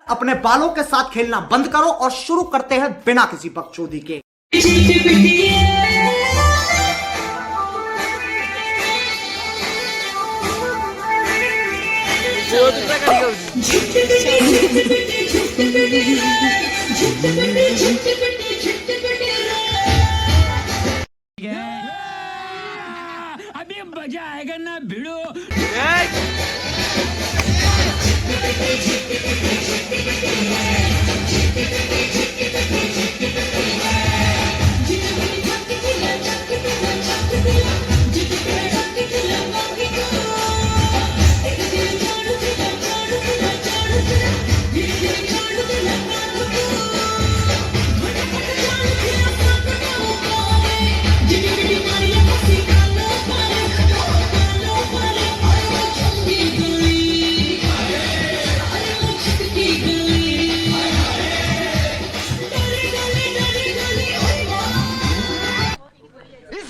अपने बालों के साथ खेलना बंद करो और शुरू करते हैं बिना किसी बकचोदी के। अभी मजा आएगा ना भिड़ो।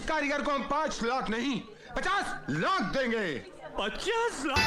कारीगर को हम 5 लाख नहीं 50 लाख देंगे। 50 लाख।